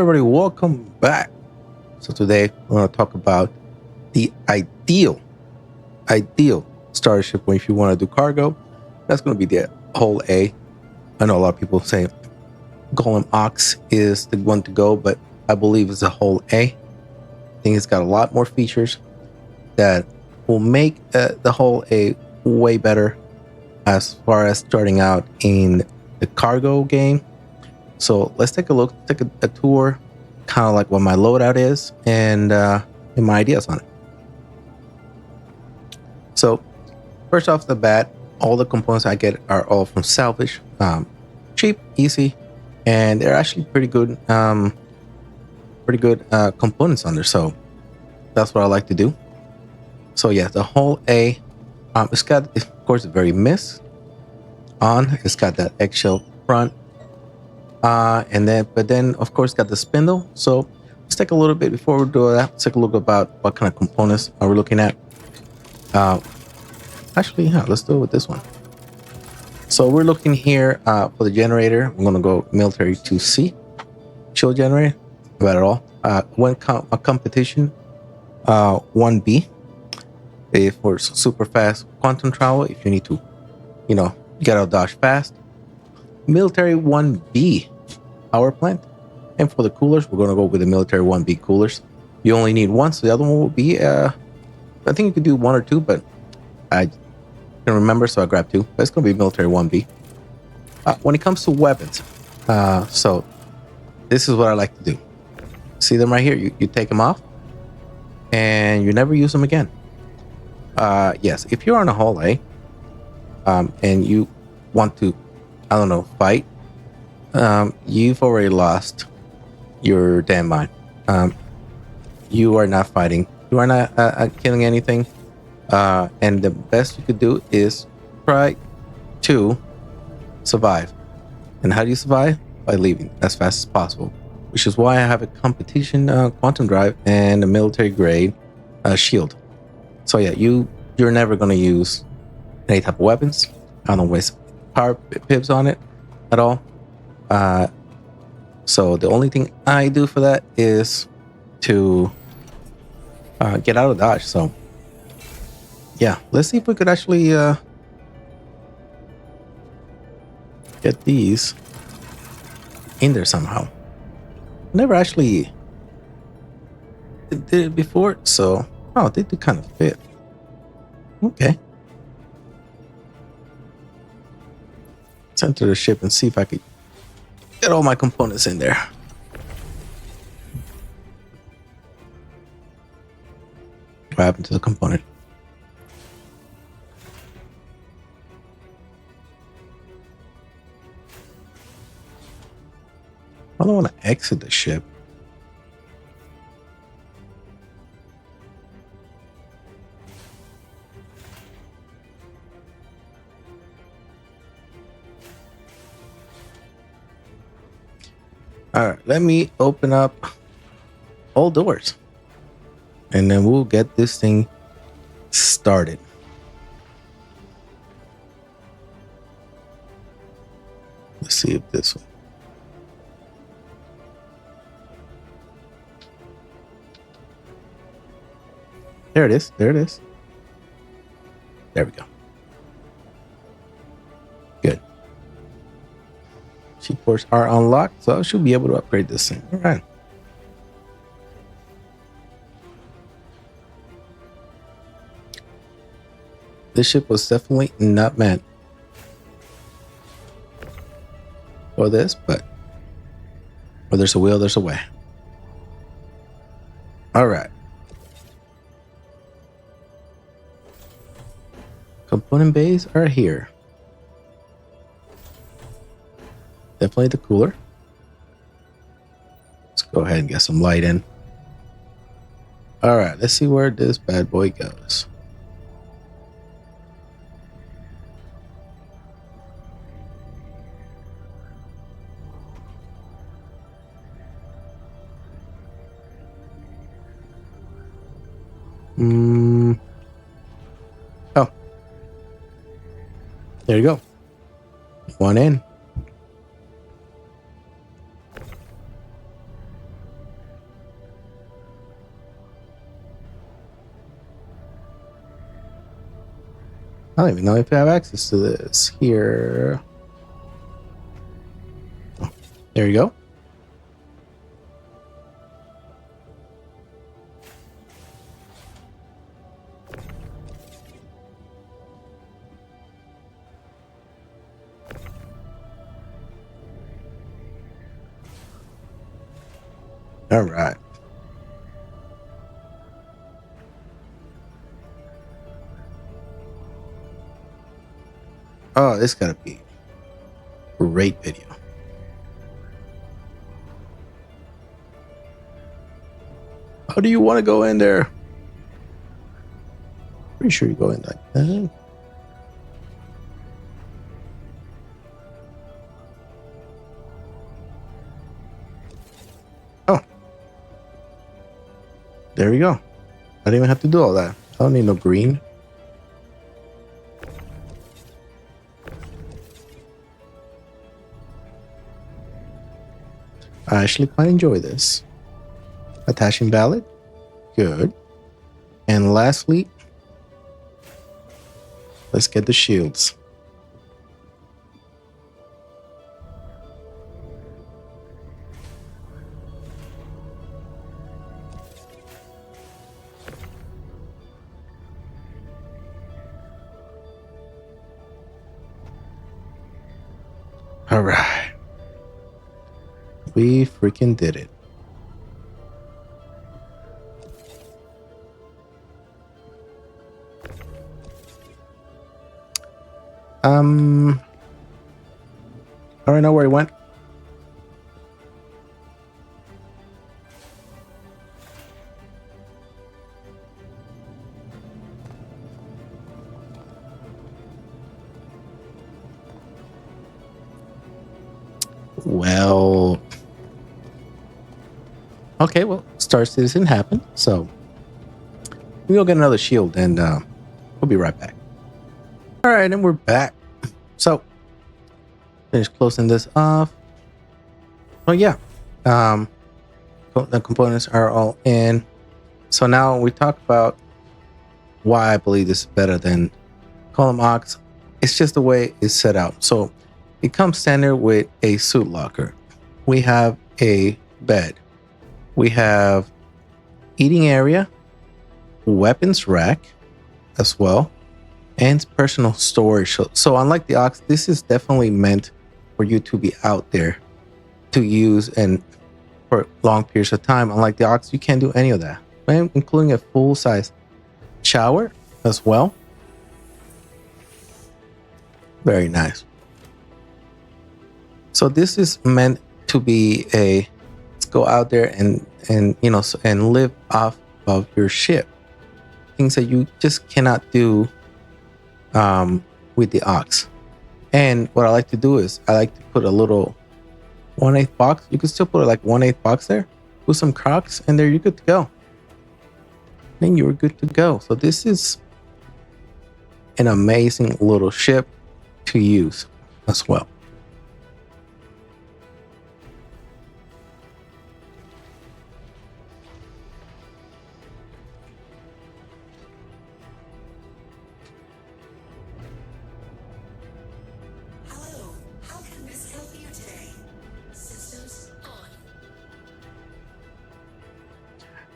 everybody, welcome back. So today we're going to talk about the ideal starship when if you want to do cargo. That's going to be the Hull A. I know a lot of people say Golem OX is the one to go, but I believe it's the Hull A. I think it's got a lot more features that will make the Hull A way better as far as starting out in the cargo game. So let's take a look, take a tour, kind of like what my loadout is and my ideas on it. So first off the bat, all the components I get are all from salvage, cheap, easy, and they're actually pretty good components on there. So that's what I like to do. So yeah, the Hull A, it's got, of course, a very MISC on. It's got that eggshell front. And then of course got the spindle. So let's take a little bit before we do that. Let's take a look about what kind of components are we looking at. Actually, yeah, let's do it with this one. So we're looking here for the generator. I'm gonna go military 2C, chill generator, about it all. A competition 1B for super fast quantum travel. If you need to, get out of dodge fast. Military 1B power plant, and for the coolers we're going to go with the military 1B coolers. You only need one, so the other one will be I think you could do one or two, but I can remember, so I grabbed two, but it's going to be military 1B. When it comes to weapons, so this is what I like to do. See them right here? You take them off and you never use them again. Yes, if you're on a Hull A and you want to, I don't know, fight, you've already lost your damn mind. You are not fighting. You are not killing anything. And the best you could do is try to survive. And how do you survive? By leaving as fast as possible. Which is why I have a competition quantum drive and a military grade shield. So yeah, you're never going to use any type of weapons. I don't waste power pips on it at all. So the only thing I do for that is to get out of dodge. So yeah, let's see if we could actually get these in there somehow. Never actually did it before, so they do kind of fit. Okay. Let's enter the ship and see if I could get all my components in there. What happened to the component? I don't want to exit the ship. All right, let me open up all doors and then we'll get this thing started. Let's see if this one. There it is. There it is. There we go. Good. GeForce are unlocked, so I should be able to upgrade this thing. All right. This ship was definitely not meant for this, but where there's a will, there's a way. All right. Component bays are here. Definitely the cooler. Let's go ahead and get some light in. All right, let's see where this bad boy goes. Oh, there you go. One in. I don't even know if I have access to this here. There you go. All right. Oh, this gotta be a great video. How do you want to go in there? Pretty sure you go in like that. Oh, there we go. I don't even have to do all that. I don't need no green. I actually quite enjoy this. Attaching ballot. Good. And lastly, let's get the shields. All right. We freaking did it. I don't know where he went. Well, okay, well, Star Citizen happened, so we'll get another shield and we'll be right back. All right, and we're back. So, finish closing this off. Oh yeah, the components are all in. So now we talk about why I believe this is better than Golem OX. It's just the way it's set out. So it comes standard with a suit locker. We have a bed. We have eating area, weapons rack as well, and personal storage. So unlike the OX, this is definitely meant for you to be out there to use and for long periods of time. Unlike the OX, you can't do any of that, including a full-size shower as well. Very nice. So this is meant to be a let's go out there and you know and live off of your ship. Things that you just cannot do with the OX. And what I like to do is I like to put a little 1/8 box. You can still put like 1/8 box there. Put some Crocs and there you're good to go. Then you're good to go. So this is an amazing little ship to use as well. Hello, how can MISC help you today? Systems on.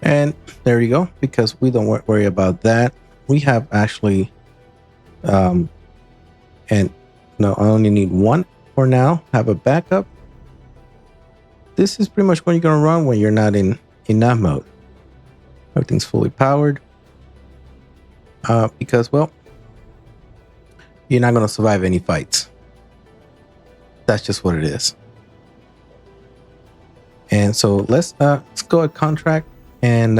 And there you go. Because we don't worry about that. We have actually and no, I only need one for now. Have a backup. This is pretty much what you're gonna run when you're not in that mode. Everything's fully powered. Because well, you're not gonna survive any fights. That's just what it is. And so let's go at contract and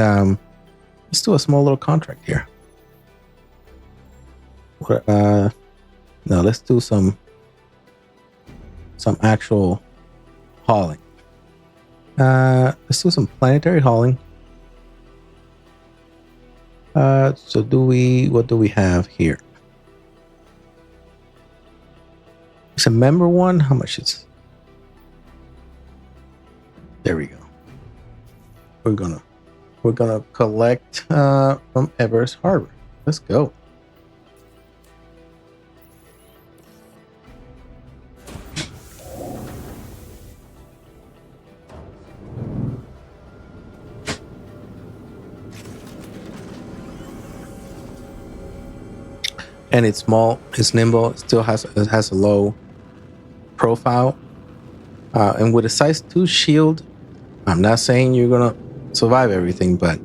let's do a small little contract here. No, let's do some actual hauling. Let's do some planetary hauling. So what do we have here? It's a member one. How much is? There we go. We're gonna collect from Everest Harbor. Let's go. and it's small, it's nimble, it has a low profile, and with a size 2 shield, I'm not saying you're gonna survive everything, but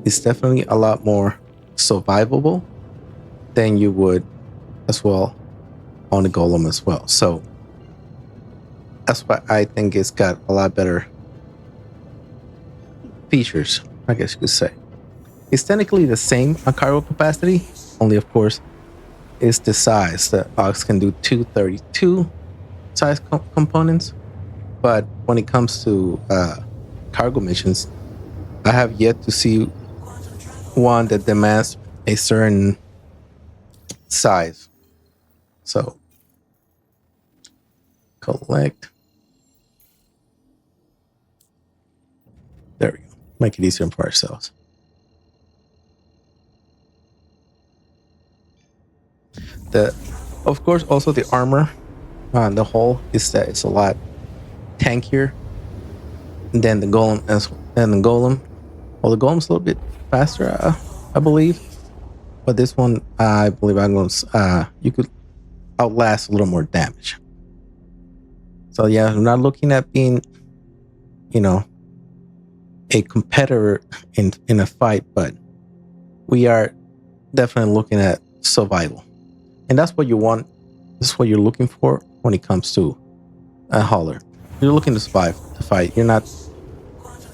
it's definitely a lot more survivable than you would as well on the Golem as well. So that's why I think it's got a lot better features, I guess you could say. It's technically the same on cargo capacity, only of course it's the size. The OX can do 232 size components, but when it comes to cargo missions, I have yet to see one that demands a certain size. So collect. There we go. Make it easier for ourselves. Of course, also the armor on the hull is that it's a lot tankier than the Golem Well, the Golem's a little bit faster, I believe, but this one, I believe you could outlast a little more damage. So yeah, I'm not looking at being, a competitor in a fight, but we are definitely looking at survival, and that's what you want. That's what you're looking for when it comes to a hauler. You're looking to survive the fight. You're not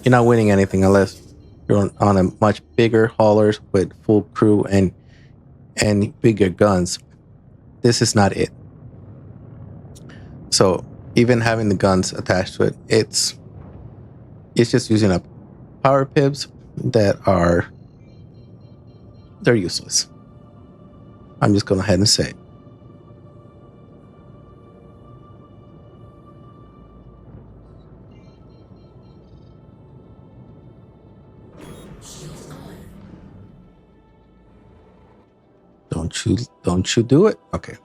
winning anything unless you're on a much bigger haulers with full crew and bigger guns. This is not it. So even having the guns attached to it, it's just using up power pibs they're useless. I'm just going to go ahead and say it. Don't you do it? Okay.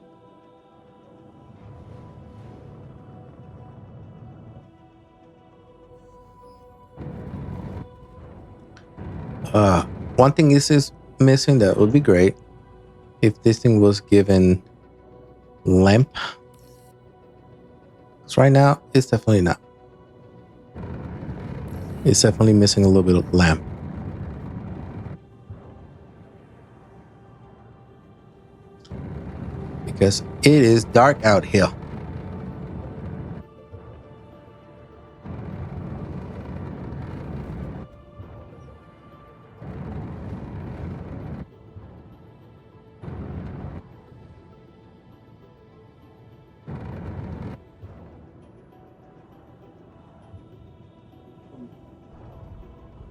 One thing is missing that would be great if this thing was given lamp. Because right now it's definitely not. It's definitely missing a little bit of lamp. Because it is dark out here.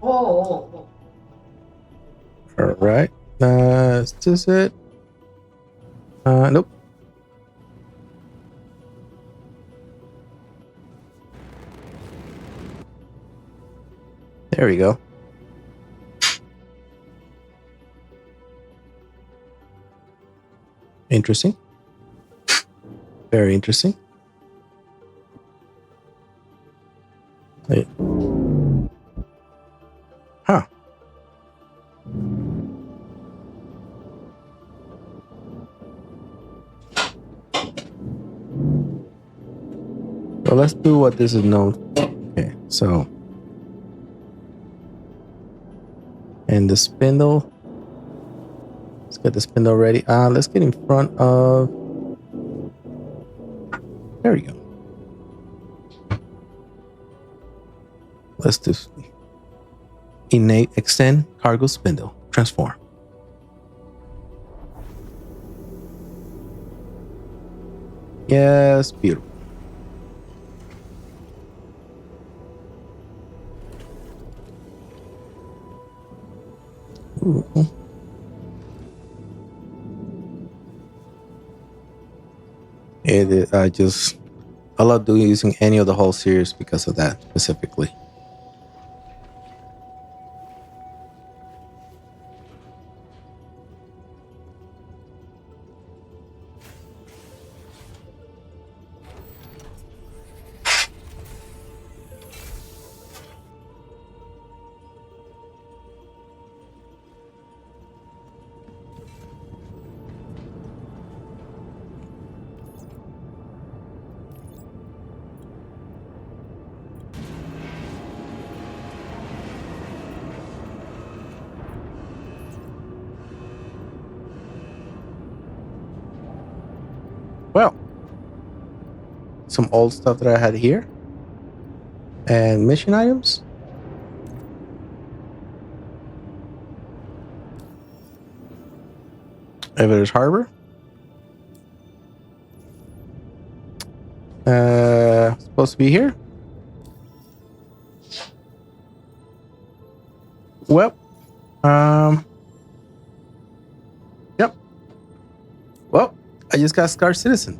Oh. All right. Is this it? Nope. There we go. Interesting. Very interesting. Wait. Huh. Well, let's do what this is known. Okay, so. And the spindle. Let's get the spindle ready. Let's get in front of. There we go. Let's do innate extend cargo spindle transform. Yes, beautiful. Ooh. I love using any of the whole series because of that specifically. some old stuff that I had here. And mission items. Elevator's Harbor. Supposed to be here. Well, yep. Well, I just got Star Citizen.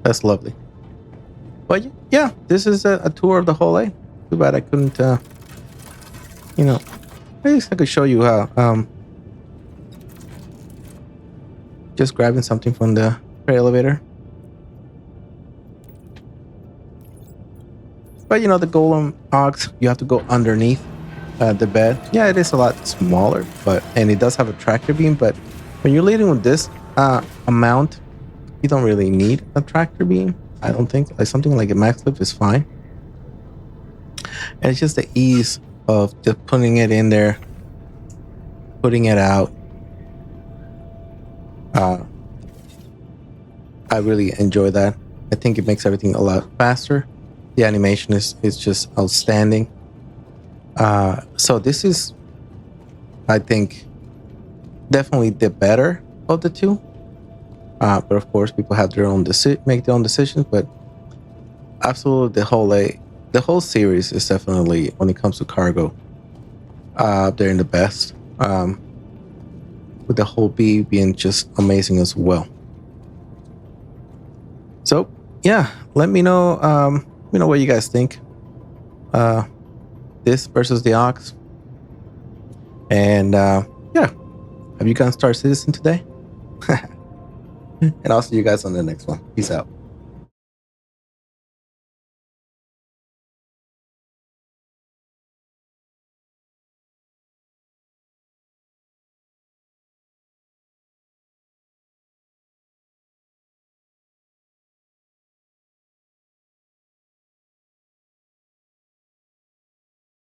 That's lovely. But yeah, this is a tour of the Hull A. Too bad I couldn't, you know, at least I could show you how, just grabbing something from the elevator. But you know, the Golem OX, you have to go underneath the bed. Yeah, it is a lot smaller, and it does have a tractor beam. But when you're leading with this amount, you don't really need a tractor beam. I don't think. Like something like a max lift is fine. And it's just the ease of just putting it in there, putting it out. I really enjoy that. I think it makes everything a lot faster. The animation is just outstanding. So this is, I think, definitely the better of the two. But of course, people have their own make their own decisions. But absolutely, the whole series is definitely, when it comes to cargo, they're in the best. With the whole B being just amazing as well. So yeah, let me know. What you guys think. This versus the Ox. And yeah, have you gotten Star Citizen today? And I'll see you guys on the next one. Peace out.